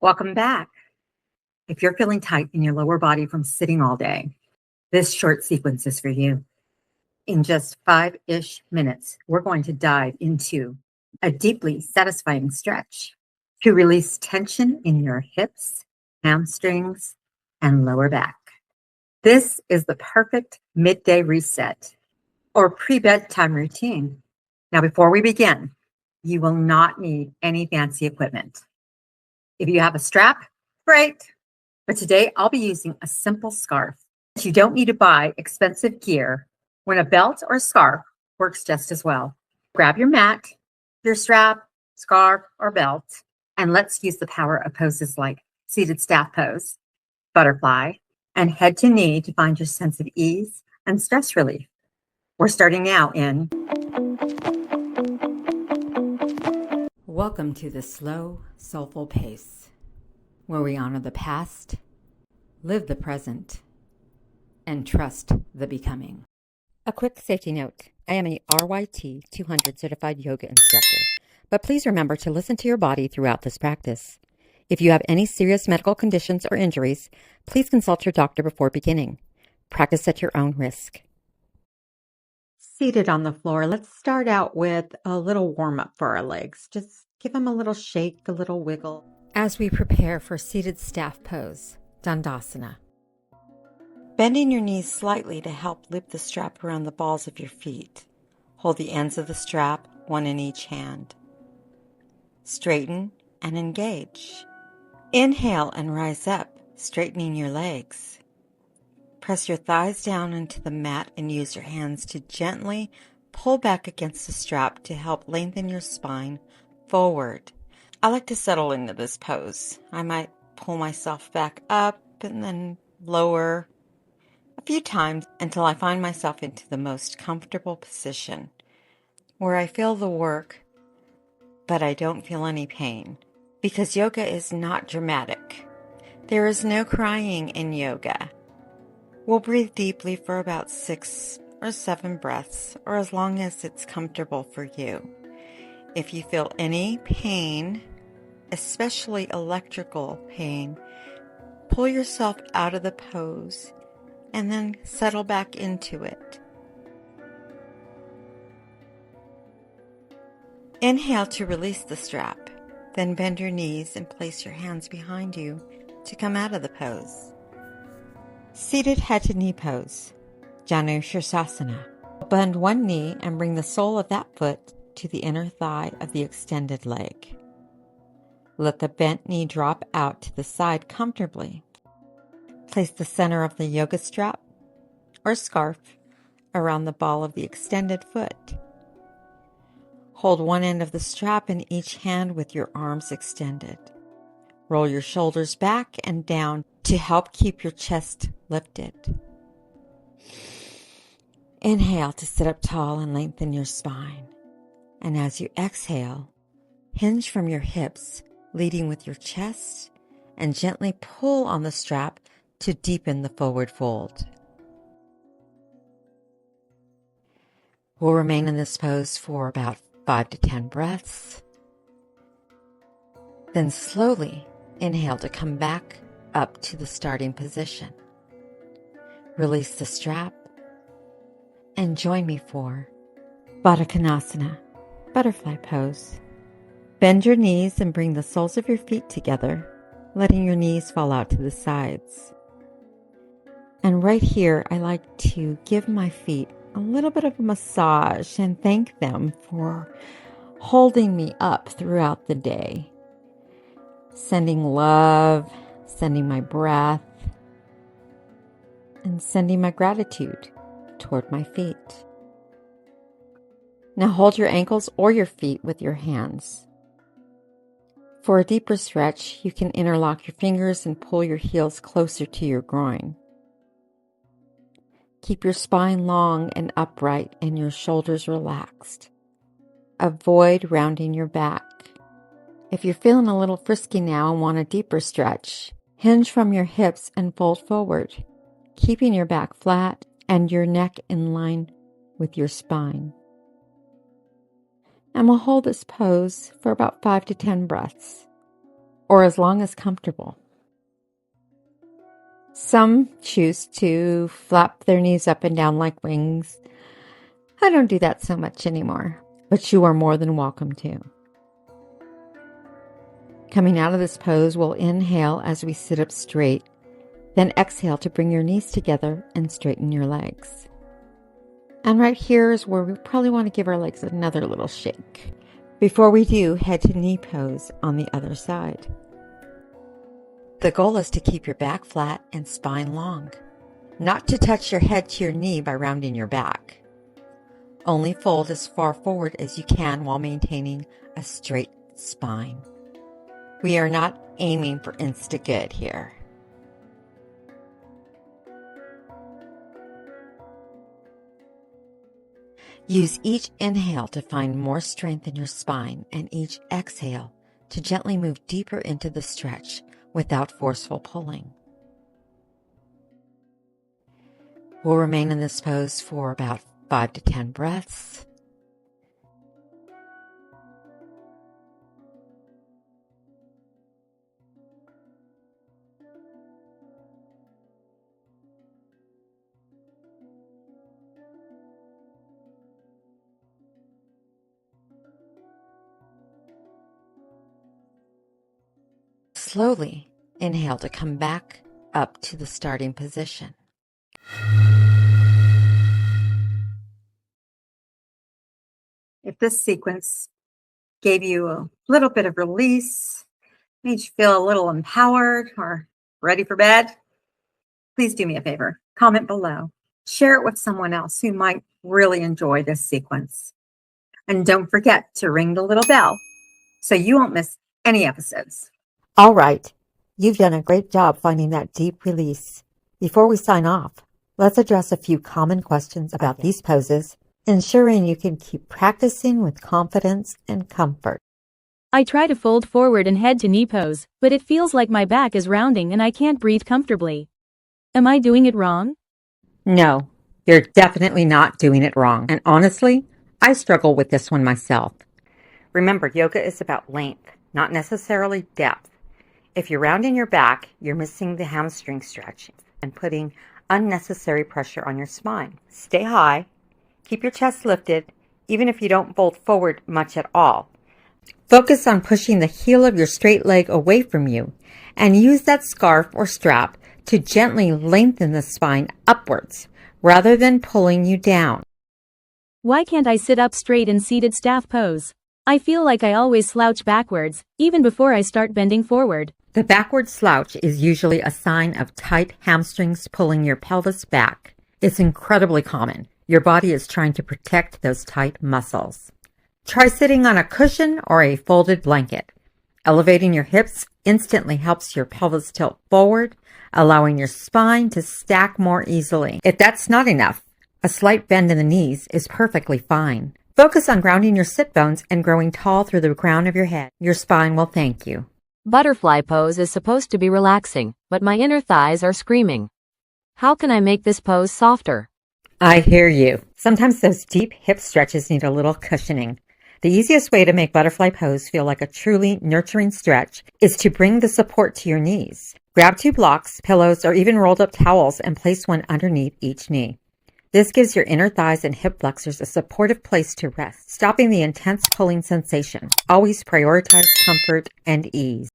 Welcome back. If you're feeling tight in your lower body from sitting all day, this short sequence is for you. In just 5-ish minutes, we're going to dive into a deeply satisfying stretch to release tension in your hips, hamstrings, and lower back. This is the perfect midday reset or pre-bedtime routine. Now, before we begin, you will not need any fancy equipment. If you have a strap, great. But today I'll be using a simple scarf. You don't need to buy expensive gear when a belt or scarf works just as well. Grab your mat, your strap, scarf, or belt, and let's use the power of poses like seated staff pose, butterfly, and head to knee to find your sense of ease and stress relief. We're starting now in. Welcome to the slow, soulful pace, where we honor the past, live the present, and trust the becoming. A quick safety note. I am a RYT 200 certified yoga instructor, but please remember to listen to your body throughout this practice. If you have any serious medical conditions or injuries, please consult your doctor before beginning. Practice at your own risk. Seated on the floor, let's start out with a little warm-up for our legs. Just give them a little shake, a little wiggle, as we prepare for seated staff pose, Dandasana. Bending your knees slightly to help loop the strap around the balls of your feet. Hold the ends of the strap, one in each hand. Straighten and engage. Inhale and rise up, straightening your legs. Press your thighs down into the mat and use your hands to gently pull back against the strap to help lengthen your spine forward. I like to settle into this pose. I might pull myself back up and then lower a few times until I find myself into the most comfortable position where I feel the work, but I don't feel any pain, because yoga is not dramatic. There is no crying in yoga. We'll breathe deeply for about 6 or 7 breaths, or as long as it's comfortable for you. If you feel any pain, especially electrical pain, pull yourself out of the pose and then settle back into it. Inhale to release the strap, then bend your knees and place your hands behind you to come out of the pose. Seated head to knee pose, Janu Sirsasana. Bend one knee and bring the sole of that foot to the inner thigh of the extended leg. Let the bent knee drop out to the side comfortably. Place the center of the yoga strap or scarf around the ball of the extended foot. Hold one end of the strap in each hand with your arms extended. Roll your shoulders back and down to help keep your chest lifted. Inhale to sit up tall and lengthen your spine. And as you exhale, hinge from your hips, leading with your chest, and gently pull on the strap to deepen the forward fold. We'll remain in this pose for about 5 to 10 breaths. Then slowly inhale to come back up to the starting position. Release the strap and join me for Baddha Konasana, butterfly pose. Bend your knees and bring the soles of your feet together, letting your knees fall out to the sides. And right here, I like to give my feet a little bit of a massage and thank them for holding me up throughout the day. Sending love, sending my breath, and sending my gratitude toward my feet. Now hold your ankles or your feet with your hands. For a deeper stretch, you can interlock your fingers and pull your heels closer to your groin. Keep your spine long and upright and your shoulders relaxed. Avoid rounding your back. If you're feeling a little frisky now and want a deeper stretch, hinge from your hips and fold forward, keeping your back flat and your neck in line with your spine. And we'll hold this pose for about 5 to 10 breaths. or as long as comfortable. Some choose to flap their knees up and down like wings. I don't do that so much anymore, but you are more than welcome to. Coming out of this pose, we'll inhale as we sit up straight, then exhale to bring your knees together and straighten your legs. And right here is where we probably want to give our legs another little shake. Before we do, head to knee pose on the other side. The goal is to keep your back flat and spine long, not to touch your head to your knee by rounding your back. Only fold as far forward as you can while maintaining a straight spine. We are not aiming for insta-good here. Use each inhale to find more strength in your spine and each exhale to gently move deeper into the stretch without forceful pulling. We'll remain in this pose for about 5 to 10 breaths. Slowly inhale to come back up to the starting position. If this sequence gave you a little bit of release, made you feel a little empowered or ready for bed, please do me a favor. Comment below. Share it with someone else who might really enjoy this sequence. And don't forget to ring the little bell so you won't miss any episodes. All right, you've done a great job finding that deep release. Before we sign off, let's address a few common questions about these poses, ensuring you can keep practicing with confidence and comfort. I try to fold forward and head to knee pose, but it feels like my back is rounding and I can't breathe comfortably. Am I doing it wrong? No, you're definitely not doing it wrong. And honestly, I struggle with this one myself. Remember, yoga is about length, not necessarily depth. If you're rounding your back, you're missing the hamstring stretch and putting unnecessary pressure on your spine. Stay high, keep your chest lifted, even if you don't fold forward much at all. Focus on pushing the heel of your straight leg away from you and use that scarf or strap to gently lengthen the spine upwards rather than pulling you down. Why can't I sit up straight in seated staff pose? I feel like I always slouch backwards, even before I start bending forward. The backward slouch is usually a sign of tight hamstrings pulling your pelvis back. It's incredibly common. Your body is trying to protect those tight muscles. Try sitting on a cushion or a folded blanket. Elevating your hips instantly helps your pelvis tilt forward, allowing your spine to stack more easily. If that's not enough, a slight bend in the knees is perfectly fine. Focus on grounding your sit bones and growing tall through the crown of your head. Your spine will thank you. Butterfly pose is supposed to be relaxing, but my inner thighs are screaming. How can I make this pose softer? I hear you. Sometimes those deep hip stretches need a little cushioning. The easiest way to make butterfly pose feel like a truly nurturing stretch is to bring the support to your knees. Grab 2 blocks, pillows, or even rolled up towels and place one underneath each knee. This gives your inner thighs and hip flexors a supportive place to rest, stopping the intense pulling sensation. Always prioritize comfort and ease.